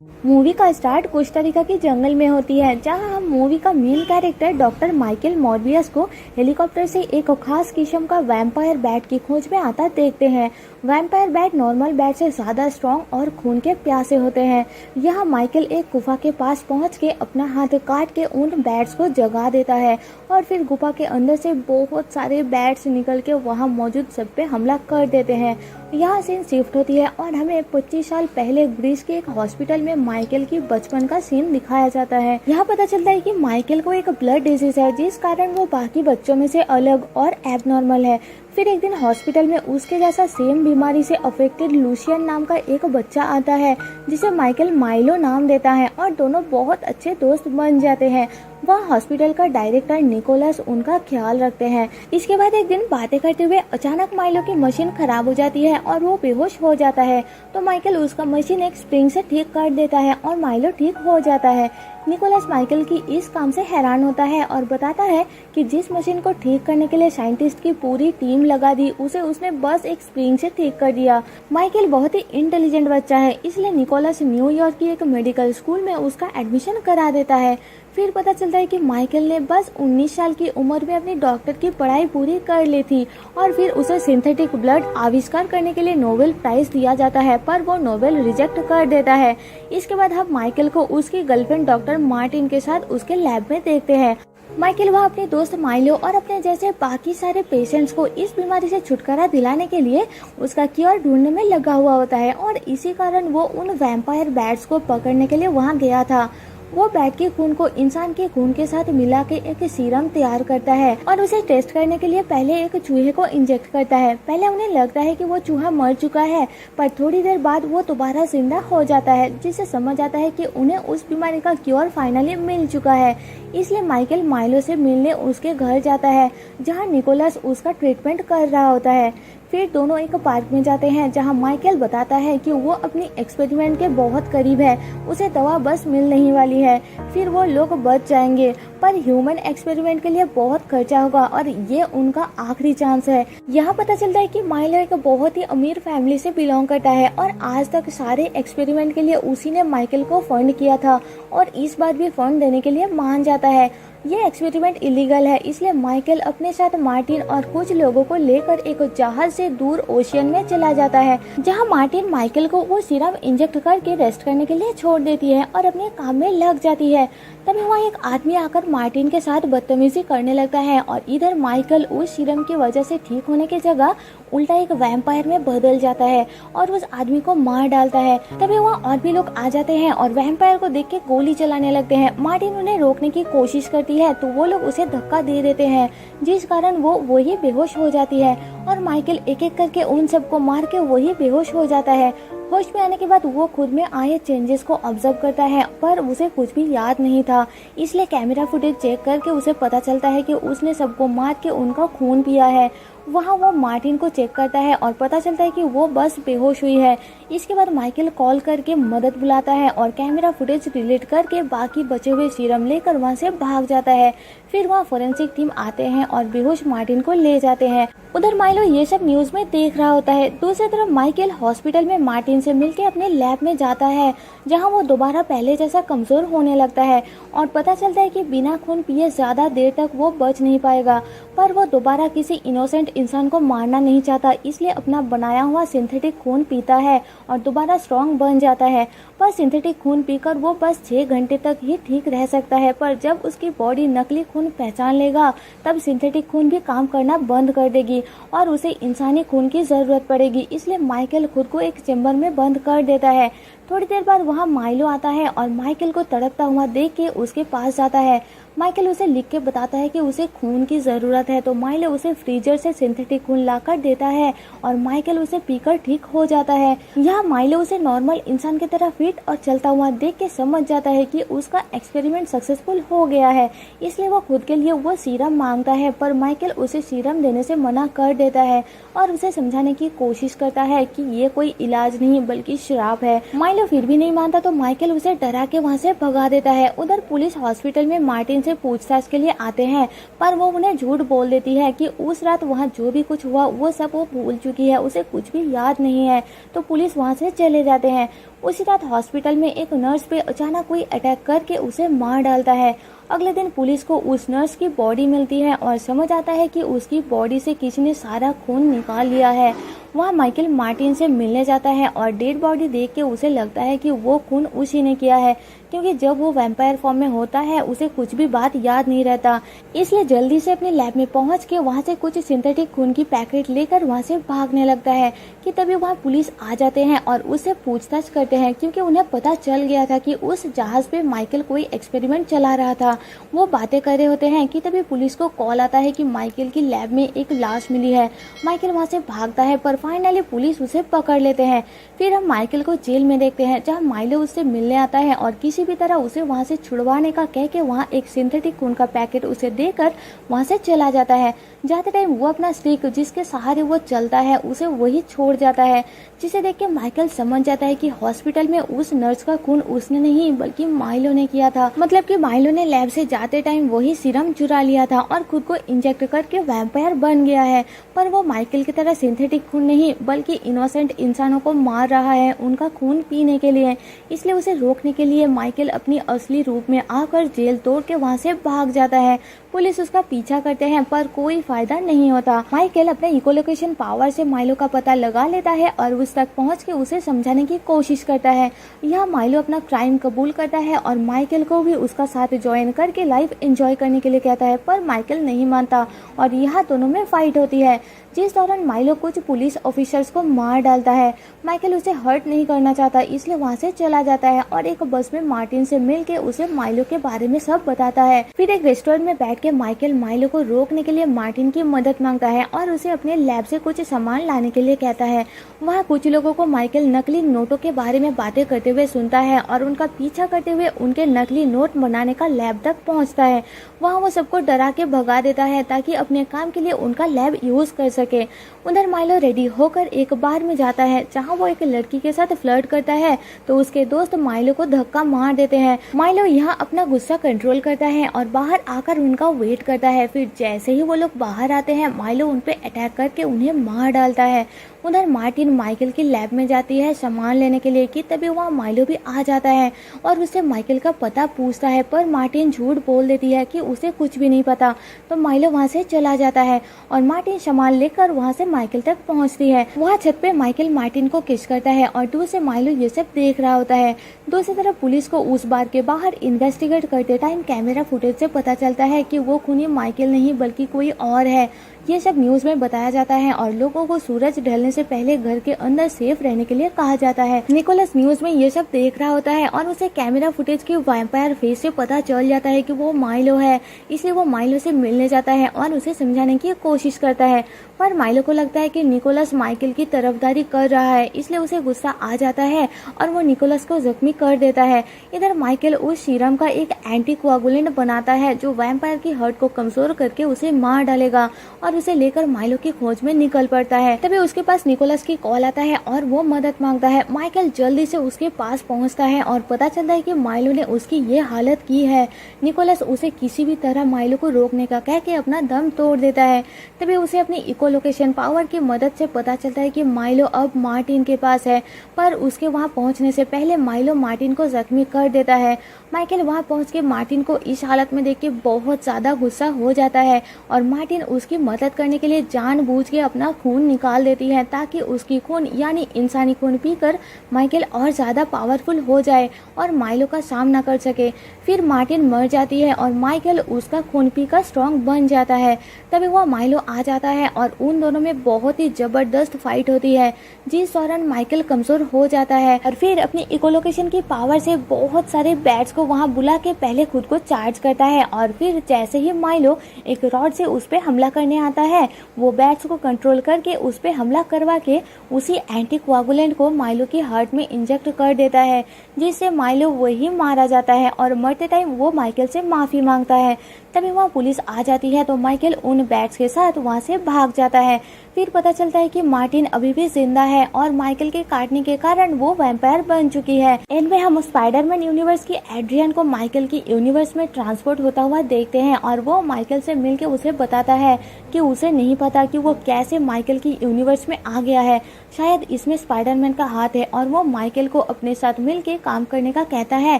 Movie का start Costa Rica के जंगल में होती है, जहां हम मूवी का main character doctor Michael Morbius को हेलीकॉप्टर से एक खास किस्म का वैम्पायर बैट की खोज में आता देखते हैं। वैम्पायर बैट नॉर्मल बैट से ज्यादा स्ट्रॉन्ग और खून के प्यासे होते हैं। यहाँ माइकल एक गुफा के पास पहुंच के अपना हाथ काट के उन बैट्स को जगा देता है और फिर गुफा के अंदर से बहुत सारे बैट्स निकल के वहाँ मौजूद सब पे हमला कर देते हैं। यहाँ सीन शिफ्ट होती है और हमें 25 साल पहले ग्रीस के एक हॉस्पिटल में माइकल की बचपन का सीन दिखाया जाता है। यहाँ पता चलता है कि माइकल को एक ब्लड डिजीज है, जिस कारण वो बाकी बच्चों में से अलग और एबनॉर्मल है। फिर एक दिन हॉस्पिटल में उसके जैसा सेम बीमारी से अफेक्टेड लूसियन नाम का एक बच्चा आता है, जिसे माइकल माइलो नाम देता है और दोनों बहुत अच्छे दोस्त बन जाते हैं। वह हॉस्पिटल का डायरेक्टर निकोलस उनका ख्याल रखते हैं। इसके बाद एक दिन बातें करते हुए अचानक माइलो की मशीन खराब हो जाती है और वो बेहोश हो जाता है, तो माइकल उसका मशीन एक स्प्रिंग से ठीक कर देता है और माइलो ठीक हो जाता है। निकोलस माइकल की इस काम से हैरान होता है और बताता है कि जिस मशीन को ठीक करने के लिए साइंटिस्ट की पूरी टीम लगा दी, उसे उसने बस एक स्प्रिंग से ठीक कर दिया। माइकल बहुत ही इंटेलिजेंट बच्चा है, इसलिए निकोलस न्यूयॉर्क की एक मेडिकल स्कूल में उसका एडमिशन करा देता है। फिर पता चलता है कि माइकल ने बस 19 साल की उम्र में अपनी डॉक्टर की पढ़ाई पूरी कर ली थी और फिर उसे सिंथेटिक ब्लड आविष्कार करने के लिए नोबेल प्राइज दिया जाता है, पर वो नोबेल रिजेक्ट कर देता है। इसके बाद हम माइकल को उसकी गर्लफ्रेंड डॉक्टर मार्टिन के साथ उसके लैब में देखते हैं। माइकल वहाँ अपने दोस्त माइलो और अपने जैसे बाकी सारे पेशेंट्स को इस बीमारी से छुटकारा दिलाने के लिए उसका क्योर ढूंढने में लगा हुआ होता है और इसी कारण वो उन वैम्पायर बैट्स को पकड़ने के लिए वहाँ गया था। वो बैट के खून को इंसान के खून के साथ मिला के एक सीरम तैयार करता है और उसे टेस्ट करने के लिए पहले एक चूहे को इंजेक्ट करता है। पहले उन्हें लगता है कि वो चूहा मर चुका है, पर थोड़ी देर बाद वो दोबारा जिंदा हो जाता है, जिससे समझ आता है कि उन्हें उस बीमारी का क्योर फाइनली मिल चुका है। इसलिए माइकल माइलो से मिलने उसके घर जाता है, जहाँ निकोलस उसका ट्रीटमेंट कर रहा होता है। फिर दोनों एक पार्क में जाते हैं, जहां माइकल बताता है कि वो अपनी एक्सपेरिमेंट के बहुत करीब है, उसे दवा बस मिल नहीं वाली है, फिर वो लोग बच जाएंगे, पर ह्यूमन एक्सपेरिमेंट के लिए बहुत खर्चा होगा और ये उनका आखिरी चांस है। यहाँ पता चलता है कि माइलो एक बहुत ही अमीर फैमिली से बिलोंग करता है और आज तक सारे एक्सपेरिमेंट के लिए उसी ने माइकल को फंड किया था और इस बार भी फंड देने के लिए मान जाता है। ये एक्सपेरिमेंट इलीगल है, इसलिए माइकल अपने साथ मार्टिन और कुछ लोगों को लेकर एक जहाज से दूर ओशियन में चला जाता है, जहां मार्टिन माइकल को वो सीरम इंजेक्ट करके रेस्ट करने के लिए छोड़ देती है और अपने काम में लग जाती है। तभी वहाँ एक आदमी आकर मार्टिन के साथ बदतमीजी करने लगता है और इधर माइकल उस सीरम की वजह से ठीक होने की जगह उल्टा एक वैम्पायर में बदल जाता है और उस आदमी को मार डालता है। तभी वहाँ और भी लोग आ जाते हैं और वैम्पायर को देख के गोली चलाने लगते हैं। मार्टिन उन्हें रोकने की कोशिश करती है, तो वो लोग उसे धक्का दे देते हैं, जिस कारण वो वही बेहोश हो जाती है और माइकल एक एक करके उन सबको मार के वही बेहोश हो जाता है। होश में आने के बाद वो खुद में आए चेंजेस को ऑब्जर्व करता है, पर उसे कुछ भी याद नहीं था, इसलिए कैमरा फुटेज चेक करके उसे पता चलता है कि उसने सबको मार के उनका खून पिया है। वहाँ वो मार्टिन को चेक करता है और पता चलता है कि वो बस बेहोश हुई है। इसके बाद माइकल कॉल करके मदद बुलाता है और कैमरा फुटेज डिलीट करके बाकी बचे हुए सीरम लेकर वहाँ से भाग जाता है। फिर वहाँ फोरेंसिक टीम आते हैं और बेहोश मार्टिन को ले जाते हैं। उधर माइलो ये सब न्यूज में देख रहा होता है। दूसरी तरफ माइकल हॉस्पिटल में मार्टिन से मिलके अपने लैब में जाता है, जहाँ वो दोबारा पहले जैसा कमजोर होने लगता है और पता चलता है कि बिना खून पिए ज्यादा देर तक वो बच नहीं पाएगा, पर वो दोबारा किसी इनोसेंट इंसान को मारना नहीं चाहता, इसलिए अपना बनाया हुआ सिंथेटिक खून पीता है और दोबारा स्ट्रॉन्ग बन जाता है। पर सिंथेटिक खून पीकर वो बस 6 घंटे तक ही ठीक रह सकता है, पर जब उसकी बॉडी नकली खून पहचान लेगा तब सिंथेटिक खून भी काम करना बंद कर देगी और उसे इंसानी खून की जरूरत पड़ेगी। इसलिए माइकल खुद को एक चेम्बर में बंद कर देता है। थोड़ी देर बाद वहाँ माइलो आता है और माइकल को तड़पता हुआ देख के उसके पास जाता है। माइकल उसे लिख के बताता है कि उसे खून की जरूरत है, तो माइलो उसे फ्रीजर से सिंथेटिक खून लाकर देता है और माइकल उसे पीकर ठीक हो जाता है। यहाँ माइलो उसे नॉर्मल इंसान की तरह फिट और चलता हुआ देख के समझ जाता है कि उसका एक्सपेरिमेंट सक्सेसफुल हो गया है, इसलिए वो खुद के लिए वो सीरम मांगता है, पर माइकल उसे सीरम देने से मना कर देता है और उसे समझाने की कोशिश करता है कि ये कोई इलाज नहीं बल्कि श्राप है। माइलो माइलो फिर भी नहीं मानता तो माइकल उसे डरा के वहाँ से भगा देता है। उधर पुलिस हॉस्पिटल में मार्टिन से पूछताछ के लिए आते हैं, पर वो उन्हें झूठ बोल देती है कि उस रात वहाँ जो भी कुछ हुआ वो सब वो भूल चुकी है, उसे कुछ भी याद नहीं है। तो पुलिस वहाँ से चले जाते हैं। उसी रात हॉस्पिटल में एक नर्स पे अचानक कोई अटैक करके उसे मार डालता है। अगले दिन पुलिस को उस नर्स की बॉडी मिलती है और समझ आता है कि उसकी बॉडी से किसी ने सारा खून निकाल लिया है। वहाँ माइकल मार्टिन से मिलने जाता है और डेड बॉडी देख के उसे लगता है कि वो खून उसी ने किया है, क्योंकि जब वो वैम्पायर फॉर्म में होता है उसे कुछ भी बात याद नहीं रहता। इसलिए जल्दी से अपने लैब में पहुंच के वहाँ से कुछ सिंथेटिक खून की पैकेट लेकर वहाँ से भागने लगता है कि तभी वहाँ पुलिस आ जाते हैं और उससे पूछताछ करते हैं, क्योंकि उन्हें पता चल गया था कि उस जहाज पे माइकल कोई एक्सपेरिमेंट चला रहा था। वो बातें कर रहे होते हैं कि तभी पुलिस को कॉल आता है कि माइकल की लैब में एक लाश मिली है। माइकल वहाँ से भागता है पर फाइनली पुलिस उसे पकड़ लेते हैं। फिर हम माइकल को जेल में देखते हैं, जहाँ माइलो उससे मिलने आता है और किसी भी तरह उसे वहाँ से छुड़वाने का कह के वहाँ एक सिंथेटिक खून का पैकेट उसे देकर वहाँ से चला जाता है। जाते टाइम वो अपना स्टिक जिसके सहारे वो चलता है उसे वही छोड़ जाता है, जिसे देख के माइकल समझ जाता है कि हॉस्पिटल में उस नर्स का खून उसने नहीं बल्कि माइलो ने किया था। मतलब कि माइलो ने लैब से जाते टाइम वही सीरम चुरा लिया था और खुद को इंजेक्ट करके वैम्पायर बन गया है। पर वो माइकल की तरह सिंथेटिक खून नहीं बल्कि इनोसेंट इंसानों को मार रहा है उनका खून पीने के लिए। इसलिए उसे रोकने के लिए माइकल अपनी असली रूप में आकर जेल तोड़ के वहाँ से भाग जाता है। पुलिस उसका पीछा करते हैं पर कोई फायदा नहीं होता। माइकल अपने इकोलोकेशन पावर से माइलो का पता लगा लेता है और उस तक पहुंच के उसे समझाने की कोशिश करता है। यह माइलो अपना क्राइम कबूल करता है और माइकल को भी उसका साथ ज्वाइन करके लाइफ एंजॉय करने के लिए कहता है, पर माइकल नहीं मानता और यहाँ दोनों में फाइट होती है, जिस दौरान माइलो कुछ पुलिस ऑफिसर्स को मार डालता है। माइकल उसे हर्ट नहीं करना चाहता इसलिए वहाँ से चला जाता है और एक बस में मार्टिन से मिलके उसे माइलो के बारे में सब बताता है। फिर एक रेस्टोरेंट में बैठ के माइकल माइलो को रोकने के लिए मार्टिन की मदद मांगता है और उसे अपने लैब से कुछ सामान लाने के लिए कहता है। वहाँ कुछ लोगों को माइकल नकली नोटों के बारे में बातें करते हुए सुनता है और उनका पीछा करते हुए उनके नकली नोट बनाने का लैब तक पहुँचता है। वहाँ वो सबको डरा के भगा देता है ताकि अपने काम के लिए उनका लैब यूज कर सके। उधर माइलो रेडी होकर एक बार में जाता है जहाँ वो एक लड़की के साथ फ्लर्ट करता है तो उसके दोस्त माइलो को धक्का मार देते हैं। माइलो यहाँ अपना गुस्सा कंट्रोल करता है और बाहर आकर उनका वेट करता है। फिर जैसे ही वो लोग बाहर आते हैं माइलो उन पे अटैक करके उन्हें मार डालता है। उधर मार्टिन माइकल की लैब में जाती है सामान लेने के लिए कि तभी वहाँ माइलो भी आ जाता है और उससे माइकल का पता पूछता है, पर मार्टिन झूठ बोल देती है कि उसे कुछ भी नहीं पता। तो माइलो वहाँ से चला जाता है और मार्टिन सामान लेकर वहाँ से माइकल तक पहुँचती है। वहाँ छत पे माइकल मार्टिन को किस करता है और दूर से माइलो ये सब देख रहा होता है। दूसरी तरफ पुलिस को उस बार के बाहर इन्वेस्टिगेट करते टाइम कैमरा फुटेज से पता चलता है कि वो खूनी माइकल नहीं बल्कि कोई और है। ये सब न्यूज में बताया जाता है और लोगों को सूरज ढलने से पहले घर के अंदर सेफ रहने के लिए कहा जाता है। निकोलस न्यूज में ये सब देख रहा होता है और उसे कैमरा फुटेज की वैम्पायर फेस से पता चल जाता है कि वो माइलो है। इसलिए वो माइलो से मिलने जाता है और उसे समझाने की कोशिश करता है, पर माइलो को लगता है कि निकोलस माइकल की तरफदारी कर रहा है, इसलिए उसे गुस्सा आ जाता है और वो निकोलस को जख्मी कर देता है। इधर माइकल उस सीरम का एक एंटी कोआगुलेंट बनाता है जो वैम्पायर की हर्ट को कमजोर करके उसे मार डालेगा और उसे लेकर माइलो की खोज में निकल पड़ता है। तभी उसके पास निकोलस की कॉल आता है और वो मदद मांगता है। माइकल जल्दी से उसके पास पहुंचता है और पता चलता है कि माइलो ने उसकी ये हालत की है। निकोलस उसे किसी भी तरह माइलो को रोकने का कह के अपना दम तोड़ देता है। तभी उसे अपनी इकोलोकेशन पावर की मदद से पता चलता है कि माइलो अब मार्टिन के पास है, पर उसके वहां पहुंचने से पहले माइलो मार्टिन को जख्मी कर देता है। माइकल वहां पहुंच के मार्टिन को इस हालत में देख के बहुत ज्यादा गुस्सा हो जाता है और मार्टिन उसकी मदद करने के लिए जानबूझ के अपना खून निकाल देती है ताकि उसकी खून यानी इंसानी खून पीकर माइकल और ज्यादा पावरफुल हो जाए और माइलो का सामना कर सके। फिर मार्टिन मर जाती है और माइकल उसका खून पीकर स्ट्रॉन्ग बन जाता है। तभी वह माइलो आ जाता है और उन दोनों में बहुत ही जबरदस्त फाइट होती है, जिस दौरान माइकल कमजोर हो जाता है और फिर अपनी इकोलोकेशन की पावर से बहुत सारे बैट्स को वहां बुला के पहले खुद को चार्ज करता है और फिर जैसे ही माइलो एक रॉड से उस पे हमला करने आता है वो बैट्स को कंट्रोल करके उस पे हमला करवा के उसी एंटी कोआगुलेंट को माइलो की हार्ट में इंजेक्ट कर देता है, जिससे माइलो वही मारा जाता है और मरते टाइम वो माइकल से माफी मांगता है। तभी वहाँ पुलिस आ जाती है तो माइकल उन बैट्स के साथ वहाँ से भाग जाता है। जाता है। फिर पता चलता है कि मार्टिन अभी भी जिंदा है और माइकल के काटने के कारण वो वैम्पायर बन चुकी है। एंड में हम स्पाइडरमैन यूनिवर्स की एड्रियन को माइकल की यूनिवर्स में ट्रांसपोर्ट होता हुआ देखते हैं और वो माइकल से मिलके उसे बताता है कि उसे नहीं पता कि वो कैसे माइकल की यूनिवर्स में आ गया है। शायद इसमें स्पाइडरमैन का हाथ है और वो माइकल को अपने साथ मिलके काम करने का कहता है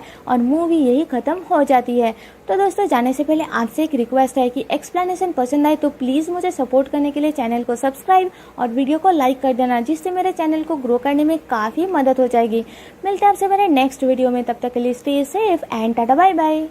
और मूवी यही खत्म हो जाती है। तो दोस्तों, जाने से पहले आपसे एक रिक्वेस्ट है कि एक्सप्लेनेशन पसंद आए तो प्लीज़ मुझे सपोर्ट करने के लिए चैनल को सब्सक्राइब और वीडियो को लाइक कर देना, जिससे मेरे चैनल को ग्रो करने में काफ़ी मदद हो जाएगी। मिलते हैं आपसे मेरे नेक्स्ट वीडियो में, तब तक के लिए stay safe and tata bye bye.